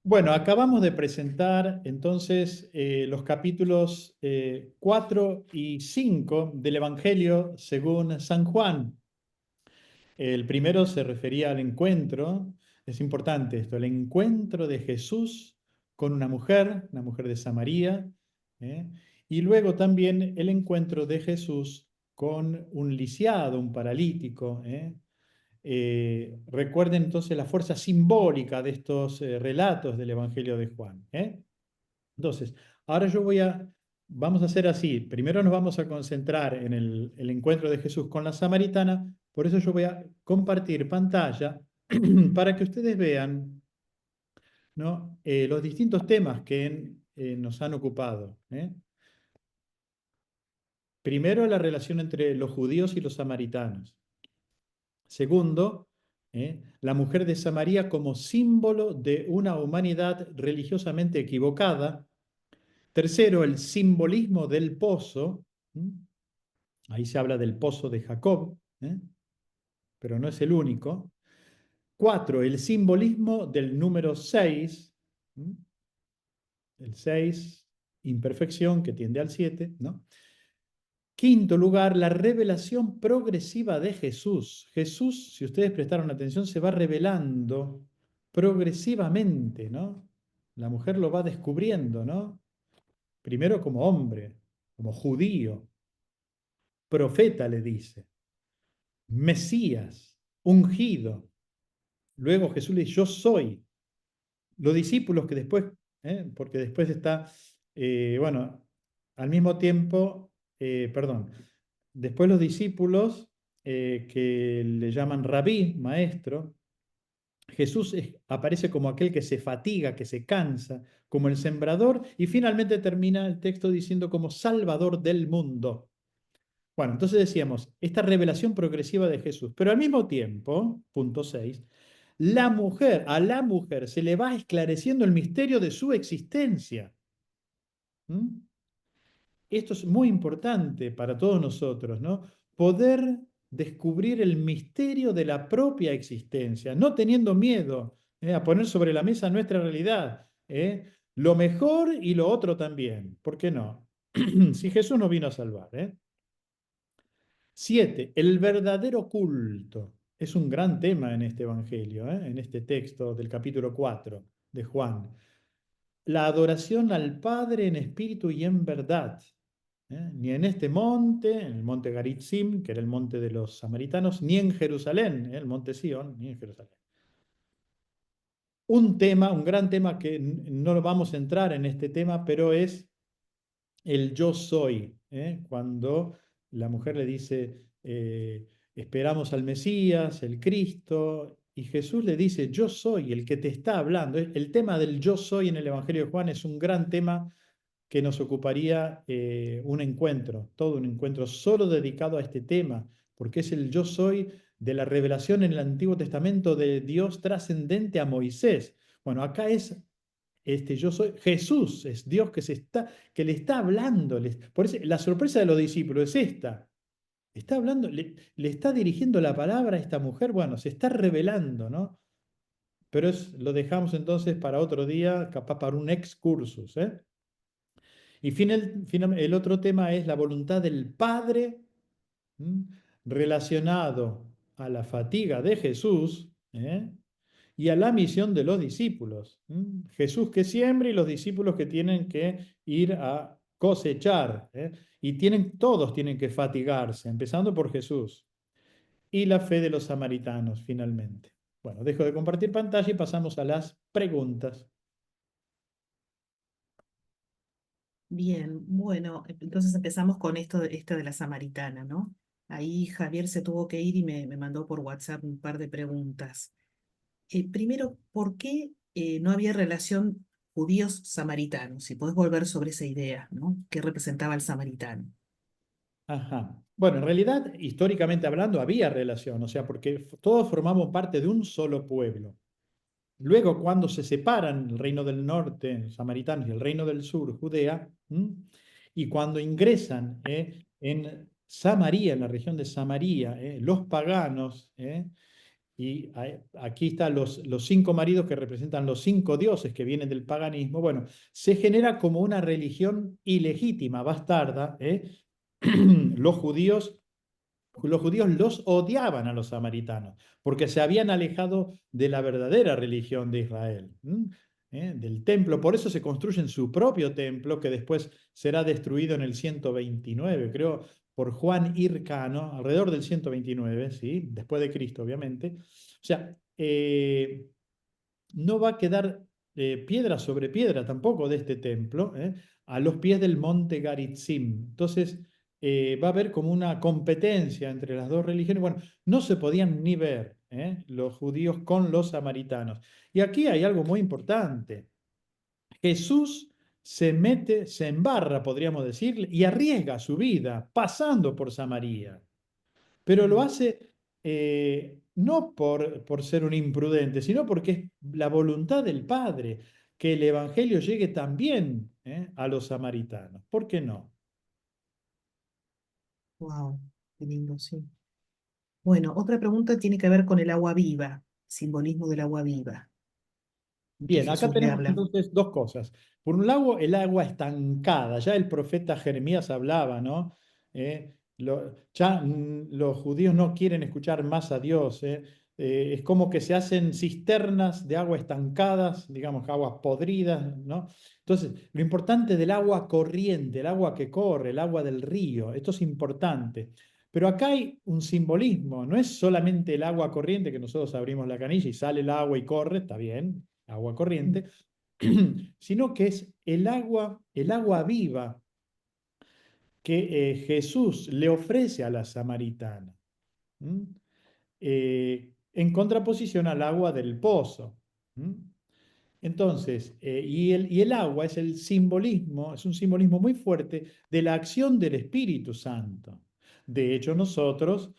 Bueno, acabamos de presentar entonces los capítulos 4 y 5 del Evangelio según San Juan. El primero se refería al encuentro, es importante esto, el encuentro de Jesús con una mujer de Samaria, ¿eh? Y luego también el encuentro de Jesús con un lisiado, un paralítico, ¿eh? Recuerden entonces la fuerza simbólica de estos relatos del Evangelio de Juan, ¿eh? Entonces, ahora vamos a hacer así. Primero nos vamos a concentrar en el encuentro de Jesús con la samaritana. Por eso yo voy a compartir pantalla para que ustedes vean, ¿no? Los distintos temas que nos han ocupado, ¿eh? Primero, la relación entre los judíos y los samaritanos. Segundo, la mujer de Samaria como símbolo de una humanidad religiosamente equivocada. Tercero, el simbolismo del pozo. ¿Mm? Ahí se habla del pozo de Jacob, pero no es el único. Cuatro, el simbolismo del número 6. El 6, imperfección que tiende al 7, ¿no? Quinto lugar, la revelación progresiva de Jesús. Jesús, si ustedes prestaron atención, se va revelando progresivamente, ¿no? La mujer lo va descubriendo, ¿no? Primero como hombre, como judío, profeta le dice, Mesías, ungido. Luego Jesús le dice, yo soy. Los discípulos que después, porque después está, bueno, al mismo tiempo, perdón, después los discípulos que le llaman rabí, maestro, aparece como aquel que se fatiga, que se cansa, como el sembrador, y finalmente termina el texto diciendo como salvador del mundo. Bueno, entonces decíamos, esta revelación progresiva de Jesús, pero al mismo tiempo, punto 6, a la mujer se le va esclareciendo el misterio de su existencia. ¿Mm? Esto es muy importante para todos nosotros, ¿no? Poder descubrir el misterio de la propia existencia, no teniendo miedo, a poner sobre la mesa nuestra realidad, lo mejor y lo otro también. ¿Por qué no? Si Jesús nos vino a salvar, ¿eh? 7. El verdadero culto. Es un gran tema en este Evangelio, en este texto del capítulo 4 de Juan. La adoración al Padre en espíritu y en verdad. Ni en este monte, en el monte Garitzim, que era el monte de los samaritanos, ni en Jerusalén, el monte Sión, ni en Jerusalén. Un tema, un gran tema que no lo vamos a entrar en este tema, pero es el yo soy, cuando la mujer le dice, esperamos al Mesías, el Cristo, y Jesús le dice, yo soy el que te está hablando. El tema del yo soy en el Evangelio de Juan es un gran tema que nos ocuparía un encuentro, todo un encuentro solo dedicado a este tema, porque es el yo soy de la revelación en el Antiguo Testamento de Dios trascendente a Moisés. Bueno, acá es este yo soy Jesús, es Dios que le está hablando. Por eso, la sorpresa de los discípulos es esta. Está hablando, le está dirigiendo la palabra a esta mujer, bueno, se está revelando, ¿no? Pero lo dejamos entonces para otro día, capaz para un excursus, ¿eh? Y el otro tema es la voluntad del Padre, ¿m? Relacionado a la fatiga de Jesús, y a la misión de los discípulos. Jesús que siembra y los discípulos que tienen que ir a cosechar, y todos tienen que fatigarse, empezando por Jesús. Y la fe de los samaritanos, finalmente. Bueno, dejo de compartir pantalla y pasamos a las preguntas. Bien, bueno, entonces empezamos con esto de la samaritana, ¿no? Ahí Javier se tuvo que ir y me mandó por WhatsApp un par de preguntas. Primero, ¿por qué no había relación judíos-samaritanos? Si podés volver sobre esa idea, ¿no? ¿Qué representaba el samaritano? Ajá. Bueno, en realidad, históricamente hablando, había relación, o sea, porque todos formamos parte de un solo pueblo. Luego, cuando se separan el reino del norte, samaritanos, y el reino del sur, Judea, y cuando ingresan en Samaria, en la región de Samaria, los paganos, y aquí están los cinco maridos que representan los cinco dioses que vienen del paganismo. Bueno, se genera como una religión ilegítima, bastarda, ¿eh? Los judíos los judíos los odiaban a los samaritanos porque se habían alejado de la verdadera religión de Israel, del templo. Por eso se construyen su propio templo que después será destruido en el 129, creo, por Juan Hircano, alrededor del 129, ¿sí? Después de Cristo, obviamente. O sea, no va a quedar piedra sobre piedra tampoco de este templo, a los pies del monte Garitzim. Entonces, va a haber como una competencia entre las dos religiones. Bueno, no se podían ni ver los judíos con los samaritanos. Y aquí hay algo muy importante. Jesús se mete, se embarra, podríamos decir, y arriesga su vida pasando por Samaria, pero lo Mm. hace no por ser un imprudente, sino porque es la voluntad del Padre que el Evangelio llegue también a los samaritanos. ¿Por qué no? Wow, qué lindo, sí. Bueno, otra pregunta tiene que ver con el agua viva, simbolismo del agua viva, que Bien, acá Jesús le tenemos habla. entonces dos cosas. Por un lado, el agua estancada. Ya el profeta Jeremías hablaba, ¿no? Ya los judíos no quieren escuchar más a Dios. Es como que se hacen cisternas de agua estancadas, digamos, aguas podridas, ¿no? Entonces, lo importante del agua corriente, el agua que corre, el agua del río, esto es importante. Pero acá hay un simbolismo, no es solamente el agua corriente que nosotros abrimos la canilla y sale el agua y corre, está bien, agua Mm. corriente, sino que es el agua viva que Jesús le ofrece a la samaritana, ¿m? En contraposición al agua del pozo. ¿M? Entonces, y el agua es el simbolismo, es un simbolismo muy fuerte de la acción del Espíritu Santo. De hecho, nosotros,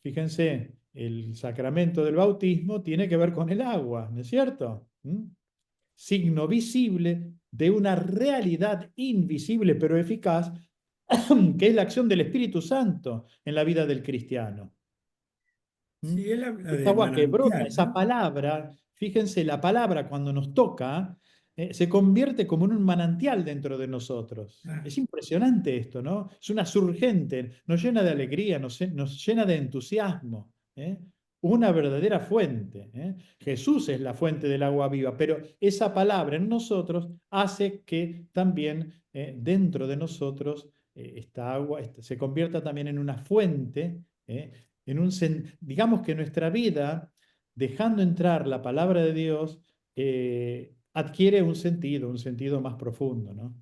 fíjense, el sacramento del bautismo tiene que ver con el agua, ¿no es cierto? Signo visible de una realidad invisible pero eficaz, que es la acción del Espíritu Santo en la vida del cristiano. ¿Mm? Sí, él habla Esa de agua que brota, manantial, esa ¿no? palabra, fíjense, la palabra cuando nos toca, se convierte como en un manantial dentro de nosotros. Ah, Es impresionante esto, ¿no? Es una surgente, nos llena de alegría, nos llena de entusiasmo, ¿eh? Una verdadera fuente, ¿eh? Jesús es la fuente del agua viva, pero esa palabra en nosotros hace que también dentro de nosotros esta agua se convierta también en una fuente, digamos que nuestra vida, dejando entrar la palabra de Dios, adquiere un sentido más profundo, ¿no?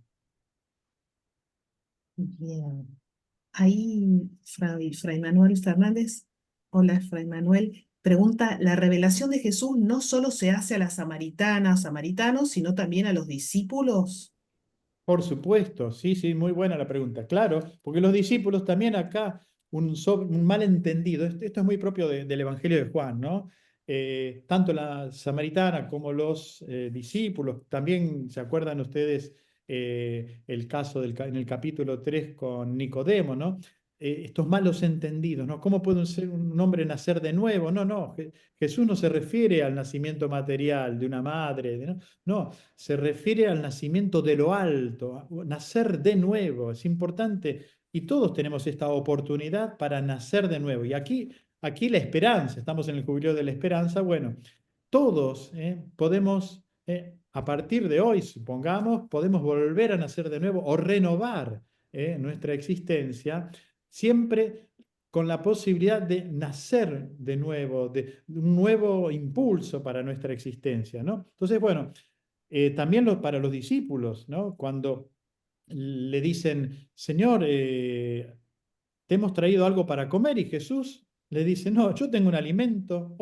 Bien. Ahí, Fray Manuel Fernández, hola, Fray Manuel, pregunta, ¿la revelación de Jesús no solo se hace a las samaritanas, samaritanos, sino también a los discípulos? Por supuesto, sí, sí, muy buena la pregunta. Claro, porque los discípulos también acá, un malentendido, esto es muy propio del Evangelio de Juan, ¿no? Tanto la samaritana como los discípulos, también se acuerdan ustedes el caso en el capítulo 3 con Nicodemo, ¿no? Estos malos entendidos, ¿no? ¿Cómo puede un hombre nacer de nuevo? No, no, Jesús no se refiere al nacimiento material de una madre, ¿no? No, se refiere al nacimiento de lo alto, a nacer de nuevo, es importante y todos tenemos esta oportunidad para nacer de nuevo. Y aquí la esperanza, estamos en el jubileo de la esperanza, bueno, todos podemos, a partir de hoy, supongamos, podemos volver a nacer de nuevo o renovar nuestra existencia, siempre con la posibilidad de nacer de nuevo, de un nuevo impulso para nuestra existencia, ¿no? Entonces, bueno, también para los discípulos, ¿no? Cuando le dicen, Señor, te hemos traído algo para comer y Jesús le dice, no, yo tengo un alimento,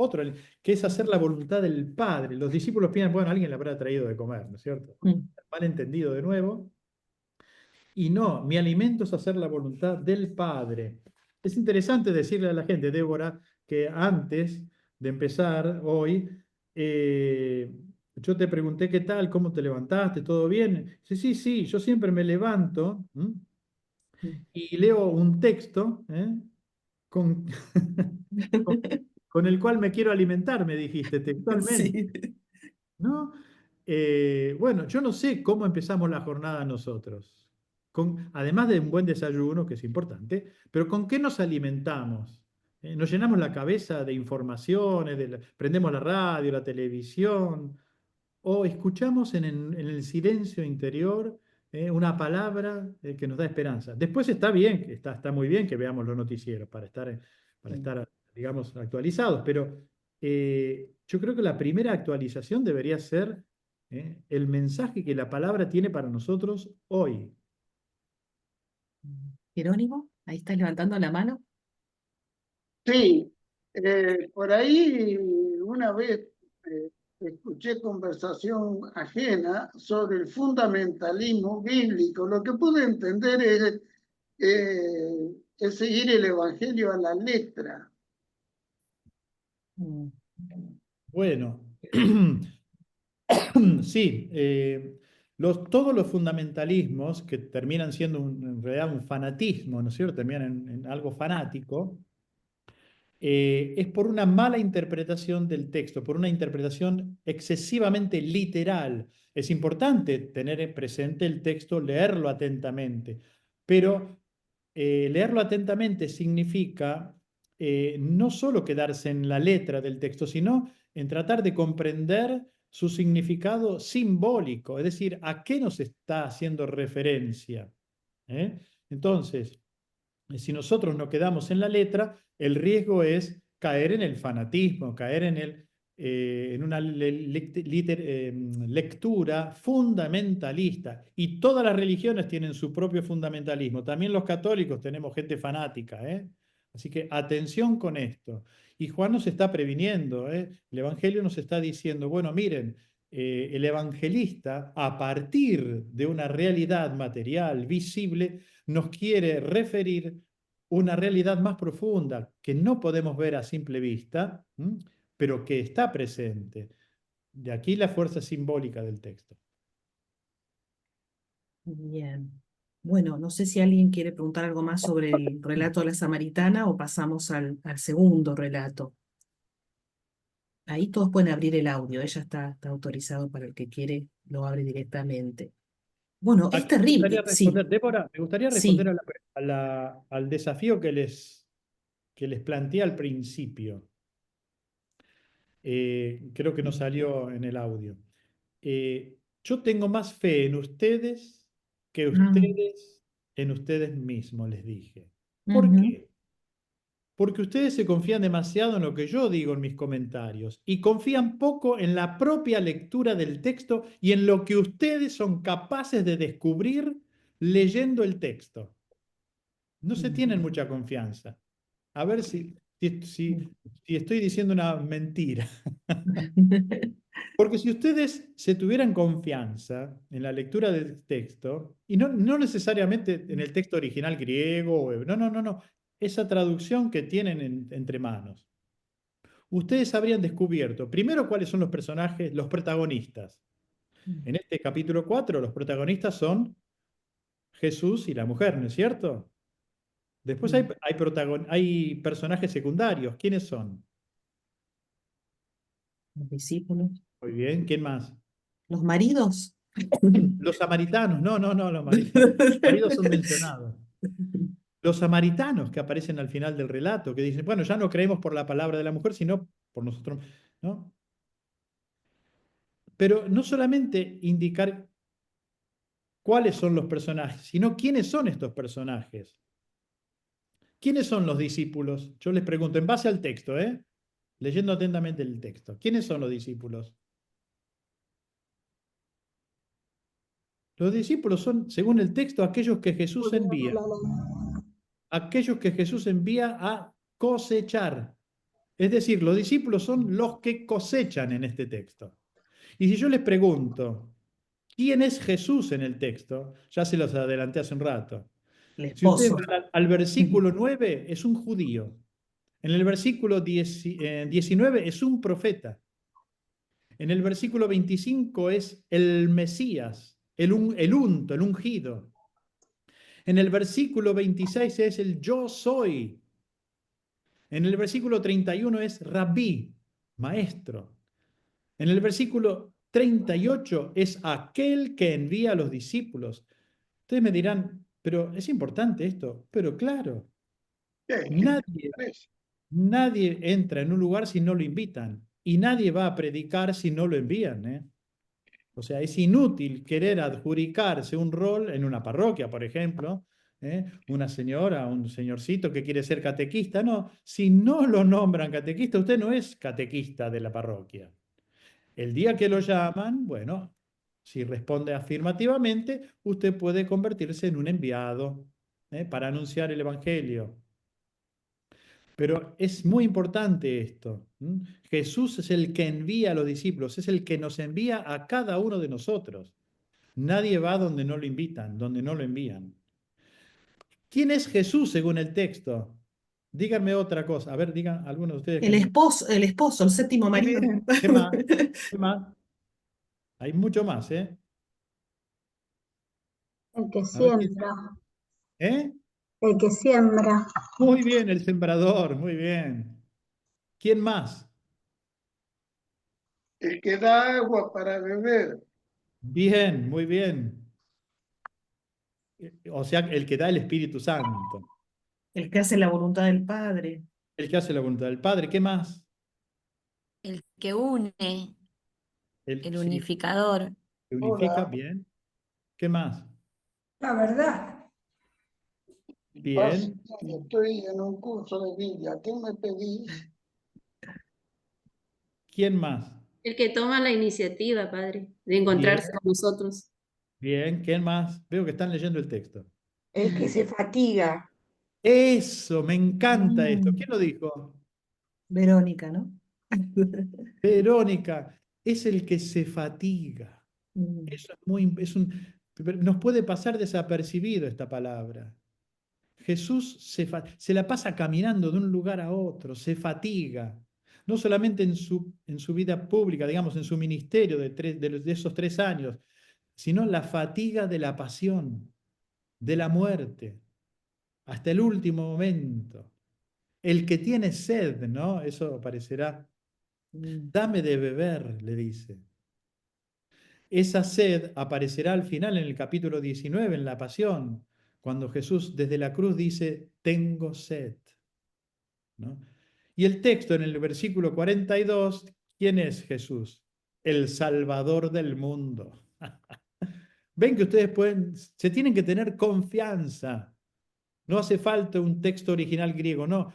que es hacer la voluntad del Padre. Los discípulos piensan, bueno, alguien le habrá traído de comer, ¿no es cierto? Mm. Mal entendido de nuevo. Y no, mi alimento es hacer la voluntad del Padre. Es interesante decirle a la gente, Débora, que antes de empezar hoy, eh, yo te pregunté qué tal, cómo te levantaste, ¿todo bien? Dice, sí, sí, yo siempre me levanto, ¿m? Mm. Y leo un texto, con, con el cual me quiero alimentar, me dijiste textualmente, Sí. ¿no? Bueno, yo no sé cómo empezamos la jornada nosotros, además de un buen desayuno, que es importante, pero ¿con qué nos alimentamos? ¿Nos llenamos la cabeza de informaciones, prendemos la radio, la televisión, o escuchamos en el silencio interior una palabra que nos da esperanza? Después está bien, está muy bien que veamos los noticieros para estar, digamos, actualizados, pero yo creo que la primera actualización debería ser el mensaje que la palabra tiene para nosotros hoy. Jerónimo, ahí estás levantando la mano. Sí, por ahí una vez eh, escuché conversación ajena sobre el fundamentalismo bíblico. Lo que pude entender es seguir el Evangelio a la letra. Mm, Bueno, sí, todos los fundamentalismos que terminan siendo en realidad un fanatismo, ¿no es cierto? Terminan en algo fanático, es por una mala interpretación del texto, por una interpretación excesivamente literal. Es importante tener presente el texto, leerlo atentamente, pero leerlo atentamente significa no solo quedarse en la letra del texto, sino en tratar de comprender su significado simbólico, es decir, a qué nos está haciendo referencia. ¿Eh? Entonces, si nosotros nos quedamos en la letra, el riesgo es caer en el fanatismo, caer en una lectura fundamentalista. Y todas las religiones tienen su propio fundamentalismo. También los católicos tenemos gente fanática, ¿eh? Así que atención con esto. Y Juan nos está previniendo, ¿eh? El Evangelio nos está diciendo, bueno, miren, el evangelista, a partir de una realidad material visible, nos quiere referir una realidad más profunda que no podemos ver a simple vista, pero que está presente. De aquí la fuerza simbólica del texto. bien. Bueno, no sé si alguien quiere preguntar algo más sobre el relato de la Samaritana o pasamos al segundo relato. Ahí todos pueden abrir el audio, ella está autorizado para el que quiere, lo abre directamente. Bueno, es Aquí me gustaría terrible, sí, responder, Débora, me gustaría responder sí. al desafío que les planteé al principio. Creo que no salió en el audio. Yo tengo más fe en ustedes que Ah, ustedes en ustedes mismos, les dije. ¿Por ujú, qué? Porque ustedes se confían demasiado en lo que yo digo en mis comentarios y confían poco en la propia lectura del texto y en lo que ustedes son capaces de descubrir leyendo el texto. No se tienen ujú, mucha confianza. A ver si estoy diciendo una mentira. Porque si ustedes se tuvieran confianza en la lectura del texto, y no necesariamente en el texto original griego, no, esa traducción que tienen entre manos, ustedes habrían descubierto primero cuáles son los personajes, los protagonistas. En este capítulo 4 los protagonistas son Jesús y la mujer, ¿no es cierto? Después hay personajes secundarios. ¿Quiénes son? Los discípulos. Muy bien, ¿quién más? Los maridos. Los samaritanos, no, los maridos son mencionados. Los samaritanos que aparecen al final del relato, que dicen, bueno, ya no creemos por la palabra de la mujer, sino por nosotros, ¿no? Pero no solamente indicar cuáles son los personajes, sino quiénes son estos personajes. ¿Quiénes son los discípulos? Yo les pregunto, en base al texto, leyendo atentamente el texto, ¿quiénes son los discípulos? Los discípulos son, según el texto, aquellos que Jesús envía a cosechar. Es decir, los discípulos son los que cosechan en este texto. Y si yo les pregunto, ¿quién es Jesús en el texto? Ya se los adelanté hace un rato. El Si ustedes esposo. van al versículo 9, es un judío. En el versículo 19 es un profeta. En el versículo 25 es el Mesías, el unto, el ungido. En el versículo 26 es el yo soy. En el versículo 31 es rabí, maestro. En el versículo 38 es aquel que envía a los discípulos. Ustedes me dirán, pero es importante esto. Pero claro, ¿Qué nadie, parece? nadie entra en un lugar si no lo invitan. Y nadie va a predicar si no lo envían, ¿eh? O sea, es inútil querer adjudicarse un rol en una parroquia, por ejemplo, ¿eh? Una señora, un señorcito que quiere ser catequista. No, si no lo nombran catequista, usted no es catequista de la parroquia. El día que lo llaman, bueno, si responde afirmativamente, usted puede convertirse en un enviado, para anunciar el Evangelio. Pero es muy importante esto. Jesús es el que envía a los discípulos, es el que nos envía a cada uno de nosotros. Nadie va donde no lo invitan, donde no lo envían. ¿Quién es Jesús según el texto? Díganme otra cosa. A ver, digan algunos de ustedes que no. El esposo, el séptimo Muy marido. bien. ¿Qué más? ¿Qué más? Hay mucho más, ¿eh? El que A ver, ¿qué? siembra, ¿Eh? el que siembra, Muy bien, el sembrador, muy bien. ¿Quién más? El que da agua para beber. Bien, muy bien. O sea, el que da el Espíritu Santo, El que hace la voluntad del Padre. el que hace la voluntad del Padre. ¿Qué más? El que une, el Sí, unificador. que unifica, Hola, bien. ¿Qué más? la verdad. pasa, Bien. estoy en un curso de Biblia. ¿Qué me pedís? ¿Quién más? El que toma la iniciativa, Padre, de encontrarse Bien, con nosotros. bien. ¿Quién más? Veo que están leyendo el texto. El que se fatiga. Eso, me encanta esto. Mm, ¿Quién lo dijo? Verónica, ¿no? Verónica, es el que se fatiga. Mm, Eso es nos puede pasar desapercibido esta palabra. Jesús se la pasa caminando de un lugar a otro, se fatiga. No solamente en su vida pública, digamos, en su ministerio de esos 3 años, sino la fatiga de la pasión, de la muerte, hasta el último momento. El que tiene sed, ¿no? Eso aparecerá. mm. Dame de beber, le dice. Esa sed aparecerá al final en el capítulo 19, en la Pasión, cuando Jesús desde la cruz dice, tengo sed, ¿no? Y el texto en el versículo 42, ¿quién es Jesús? El Salvador del mundo. Ven que ustedes se tienen que tener confianza. No hace falta un texto original griego, no.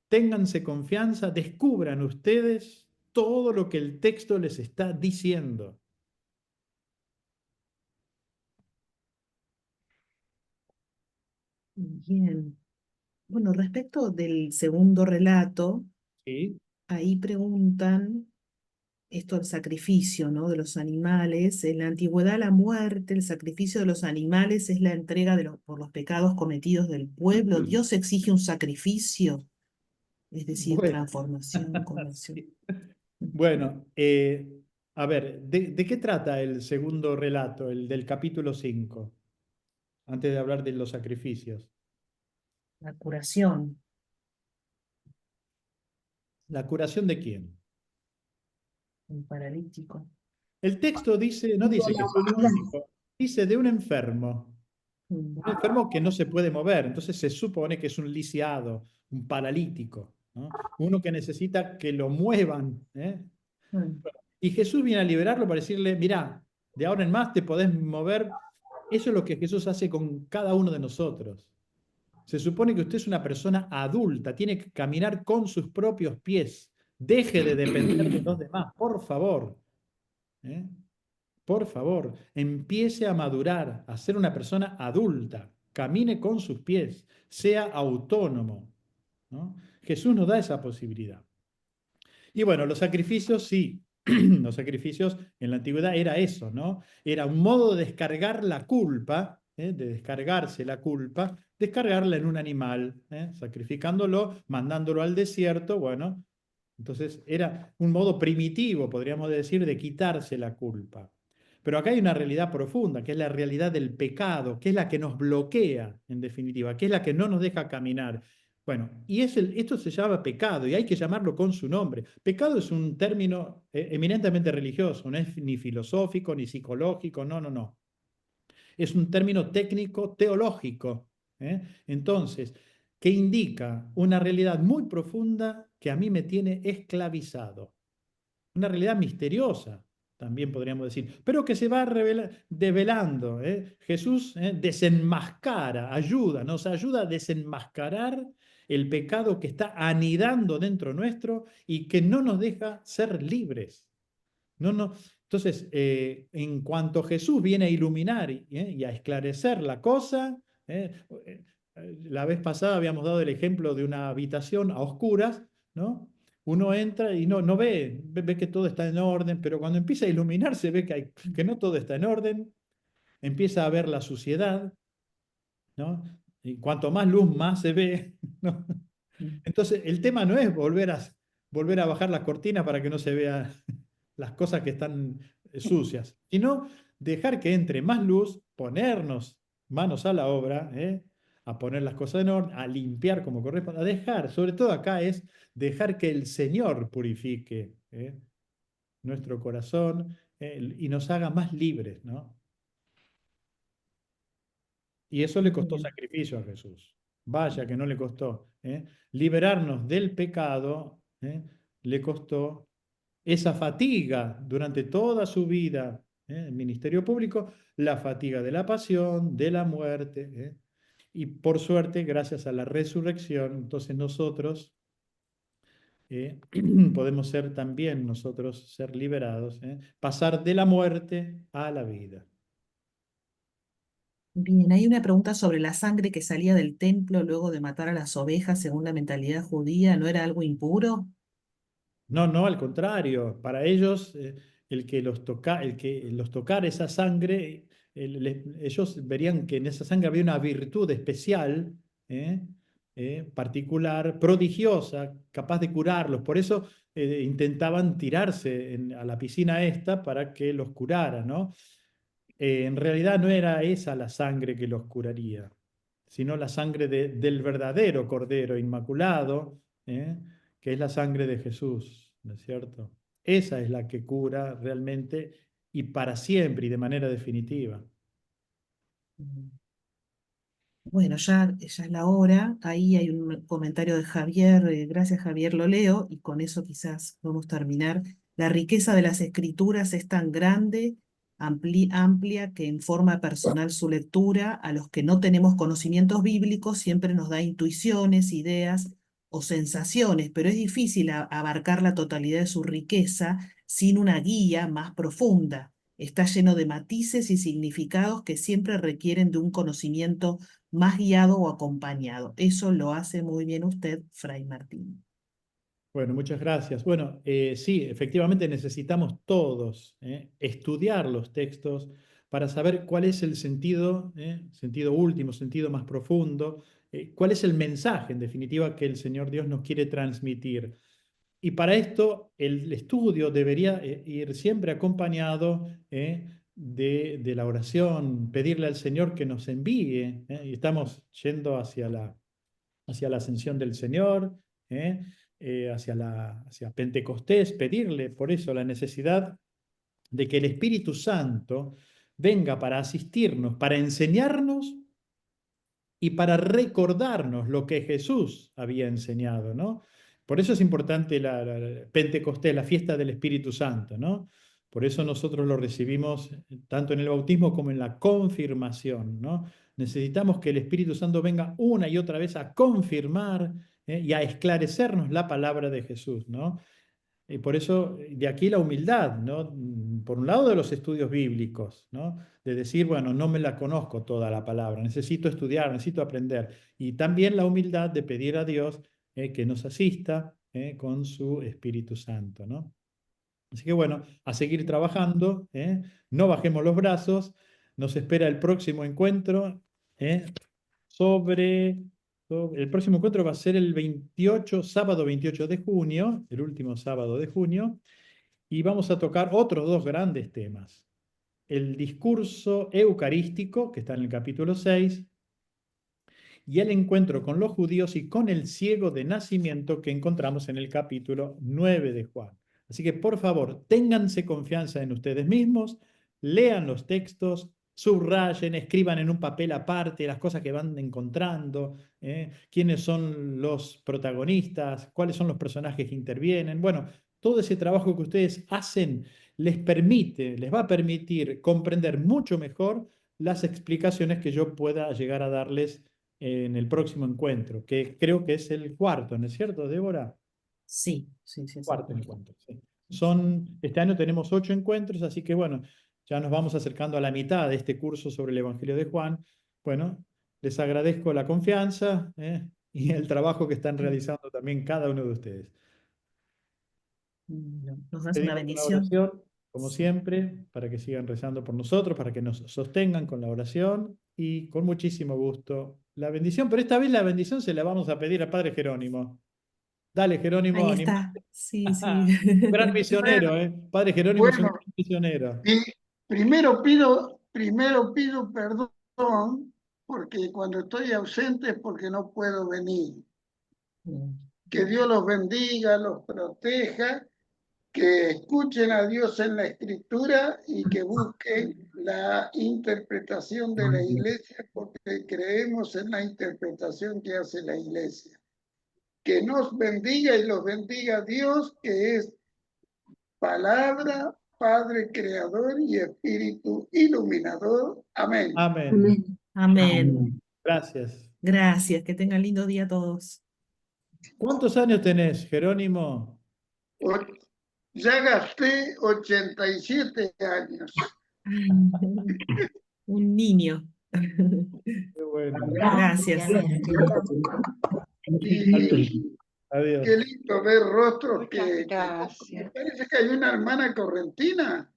Ténganse confianza, descubran ustedes todo lo que el texto les está diciendo. Bien. Bueno, respecto del segundo relato, ¿Sí? ahí preguntan esto del sacrificio, ¿no? De los animales. En la antigüedad, la muerte, el sacrificio de los animales es la entrega por los pecados cometidos del pueblo. Dios exige un sacrificio, es decir, Bueno, transformación, conversión. sí. Bueno, a ver, ¿de qué trata el segundo relato, el del capítulo 5? Antes de hablar de los sacrificios. La curación, ¿La curación de quién? un paralítico. El texto dice, no De dice la que fue el humanidad. único, dice de un enfermo. Mm, Un enfermo que no se puede mover, entonces se supone que es un lisiado, un paralítico, ¿no? Uno que necesita que lo muevan, ¿eh? mm. Y Jesús viene a liberarlo para decirle, mirá, de ahora en más te podés mover. Eso es lo que Jesús hace con cada uno de nosotros. Se supone que usted es una persona adulta, tiene que caminar con sus propios pies. Deje de depender de los demás, por favor. ¿Eh? Por favor, empiece a madurar, a ser una persona adulta, camine con sus pies, sea autónomo, ¿no? Jesús nos da esa posibilidad. Y bueno, los sacrificios, sí, los sacrificios en la antigüedad era eso, ¿no? Era un modo de descargar la culpa, de descargarse la culpa, descargarla en un animal, sacrificándolo, mandándolo al desierto, bueno, entonces era un modo primitivo, podríamos decir, de quitarse la culpa. Pero acá hay una realidad profunda, que es la realidad del pecado, que es la que nos bloquea, en definitiva, que es la que no nos deja caminar. Bueno, y esto se llama pecado y hay que llamarlo con su nombre. Pecado es un término eminentemente religioso, no es ni filosófico ni psicológico, no, no, no. Es un término técnico teológico. ¿Eh? Entonces, que indica una realidad muy profunda que a mí me tiene esclavizado. Una realidad misteriosa, también podríamos decir, pero que se va develando. Jesús desenmascara, nos ayuda a desenmascarar el pecado que está anidando dentro nuestro y que no nos deja ser libres. No, no. Entonces, en cuanto Jesús viene a iluminar y a esclarecer la cosa, la vez pasada habíamos dado el ejemplo de una habitación a oscuras, ¿no? Uno entra y no ve que todo está en orden, pero cuando empieza a iluminarse ve que no todo está en orden, empieza a ver la suciedad, ¿no? Y cuanto más luz, más se ve, ¿no? Entonces, el tema no es volver a bajar la cortina para que no se vean las cosas que están sucias, sino dejar que entre más luz, ponernos manos a la obra, a poner las cosas en orden, a limpiar como corresponde, a dejar, sobre todo acá es dejar que el Señor purifique nuestro corazón y nos haga más libres, ¿no? Y eso le costó Bien. sacrificio a Jesús. Vaya que no le costó. Liberarnos del pecado le costó esa fatiga durante toda su vida en ministerio público, la fatiga de la pasión, de la muerte. Y por suerte, gracias a la resurrección, entonces nosotros podemos ser también, nosotros ser liberados, pasar de la muerte a la vida. Bien, hay una pregunta sobre la sangre que salía del templo luego de matar a las ovejas según la mentalidad judía. ¿No era algo impuro? No, no, al contrario, para ellos el que los tocara esa sangre, ellos verían que en esa sangre había una virtud especial, particular, prodigiosa, capaz de curarlos. Por eso intentaban tirarse a la piscina esta para que los curara, ¿no? En realidad no era esa la sangre que los curaría, sino la sangre del verdadero Cordero Inmaculado, que es la sangre de Jesús, ¿no es cierto? Esa es la que cura realmente y para siempre y de manera definitiva. Bueno, ya es la hora. Ahí hay un comentario de Javier. Gracias, Javier, lo leo y con eso quizás podemos terminar. La riqueza de las escrituras es tan grande, amplia, que en forma personal su lectura, a los que no tenemos conocimientos bíblicos, siempre nos da intuiciones, ideas o sensaciones, pero es difícil abarcar la totalidad de su riqueza sin una guía más profunda. Está lleno de matices y significados que siempre requieren de un conocimiento más guiado o acompañado. Eso lo hace muy bien usted, Fray Martín. Bueno, muchas gracias. Bueno, sí, efectivamente necesitamos todos estudiar los textos para saber cuál es el sentido, sentido último, sentido más profundo, cuál es el mensaje, en definitiva, que el Señor Dios nos quiere transmitir. Y para esto el estudio debería ir siempre acompañado de la oración, pedirle al Señor que nos envíe. Y estamos yendo hacia la ascensión del Señor, hacia Pentecostés, pedirle por eso la necesidad de que el Espíritu Santo venga para asistirnos, para enseñarnos y para recordarnos lo que Jesús había enseñado, ¿no? Por eso es importante la Pentecostés, la fiesta del Espíritu Santo, ¿no? Por eso nosotros lo recibimos tanto en el bautismo como en la confirmación, ¿no? Necesitamos que el Espíritu Santo venga una y otra vez a confirmar y a esclarecernos la palabra de Jesús, ¿no? Y por eso, de aquí la humildad, ¿no? Por un lado de los estudios bíblicos, ¿no? De decir, bueno, no me la conozco toda la palabra, necesito estudiar, necesito aprender. Y también la humildad de pedir a Dios que nos asista con su Espíritu Santo, ¿no? Así que bueno, a seguir trabajando, no bajemos los brazos, nos espera el próximo encuentro sobre el próximo encuentro va a ser el 28, sábado 28 de junio, el último sábado de junio, y vamos a tocar otros dos grandes temas. El discurso eucarístico, que está en el capítulo 6, y el encuentro con los judíos y con el ciego de nacimiento que encontramos en el capítulo 9 de Juan. Así que por favor, ténganse confianza en ustedes mismos, lean los textos, subrayen, escriban en un papel aparte las cosas que van encontrando, quiénes son los protagonistas, cuáles son los personajes que intervienen. Bueno, todo ese trabajo que ustedes hacen les va a permitir comprender mucho mejor las explicaciones que yo pueda llegar a darles en el próximo encuentro, que creo que es el cuarto, ¿no es cierto, Débora? Sí, sí, sí. Cuarto encuentro, sí. Este año tenemos 8 encuentros, así que bueno, ya nos vamos acercando a la mitad de este curso sobre el Evangelio de Juan. Bueno, les agradezco la confianza y el trabajo que están realizando también cada uno de ustedes. Nos das una Pedimos bendición. oración, como Sí. siempre, para que sigan rezando por nosotros, para que nos sostengan con la oración y con muchísimo gusto la bendición. Pero esta vez la bendición se la vamos a pedir al Padre Jerónimo. Dale, Jerónimo, Ahí animate. está. Sí, sí. Un gran misionero, ¿eh? Padre Jerónimo es un Bueno, gran misionero. y primero pido perdón porque cuando estoy ausente es porque no puedo venir. Que Dios los bendiga, los proteja, que escuchen a Dios en la Escritura y que busquen la interpretación de la Iglesia, porque creemos en la interpretación que hace la Iglesia. Que nos bendiga y los bendiga Dios, que es palabra, Padre Creador y Espíritu Iluminador. Amén. Amén. Amén. Gracias. Gracias. Que tengan lindo día todos. ¿Cuántos años tenés, Jerónimo? Ya gasté 87 años. Un niño. Qué bueno. Gracias. Y Adiós. qué lindo ver rostros que... Gracias. Me parece que hay una hermana correntina.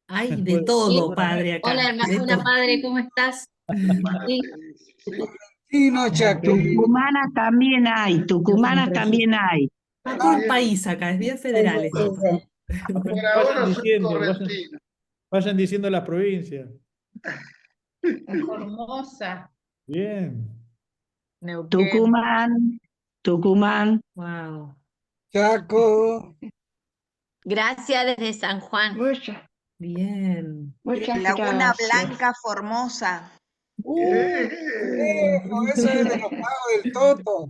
Hay de todo, padre, acá. Hola, De hola todo. padre, ¿cómo estás? Sí. Sí. Sí, no, Chaco. Tucumanas también hay, tucumanas también hay. Está todo el país acá, es bien federal esto. Por ahora Vayan soy diciendo, correntina. vayan diciendo las provincias. Formosa, Bien. Neuquén. Tucumán. Wow. Chaco. Gracias desde San Juan. Bien. Muchas Laguna gracias. Blanca, Formosa. Eso es de los pagos del Toto.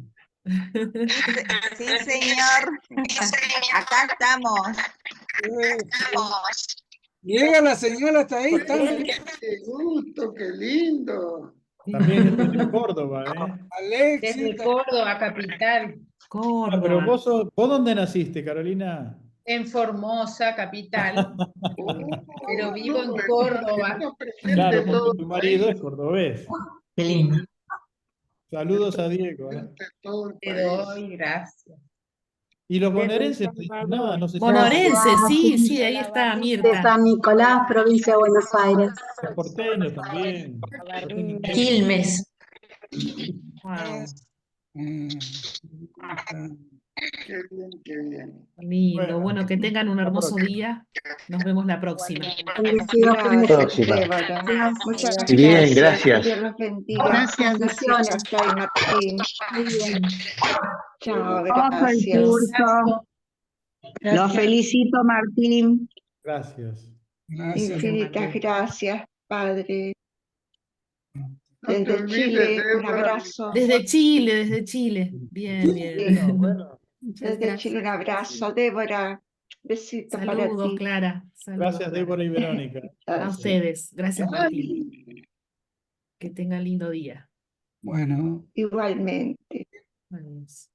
Sí, señor. Acá estamos. Llega la señora hasta ahí también. Qué gusto, qué lindo. También es de Córdoba, ¿eh? Alexis. Desde Córdoba, capital. Ah, pero Córdoba. ¿vos dónde naciste, Carolina? En Formosa, capital. Pero vivo en No, Córdoba. no presente Claro, todo porque tu el marido país, es cordobés. Qué lindo. Saludos a Diego. presente todo el Te país. doy gracias. Y los bonaerenses no dicen nada, no sé si Bonaerense, sí, sí, ahí está De Mirta. San Nicolás, provincia de Buenos Aires. los porteños también. Quilmes. Wow. Qué bien, qué bien. Lindo. Bueno, que tengan un hermoso día. Nos vemos la próxima. Bendecido fin de Próxima. semana. Muchas Bien, gracias. Dios los bendiga. Gracias, bendiciones. Chacay, Martín. Muy bien. Chao, Ojo el gracias. curso. Los felicito, Martín. Gracias. Gracias. Infinitas gracias, Padre. No te Desde olvides, Chile, un Débora. abrazo. Desde Chile. Bien, bien. Bueno, Muchas Desde gracias. Chile, un abrazo. Débora, besito para Saludos, ti. Clara. Saludos, gracias, Clara. Débora y Verónica. A ustedes. Gracias, Martín. Que tengan lindo día. Bueno. Igualmente. Adiós.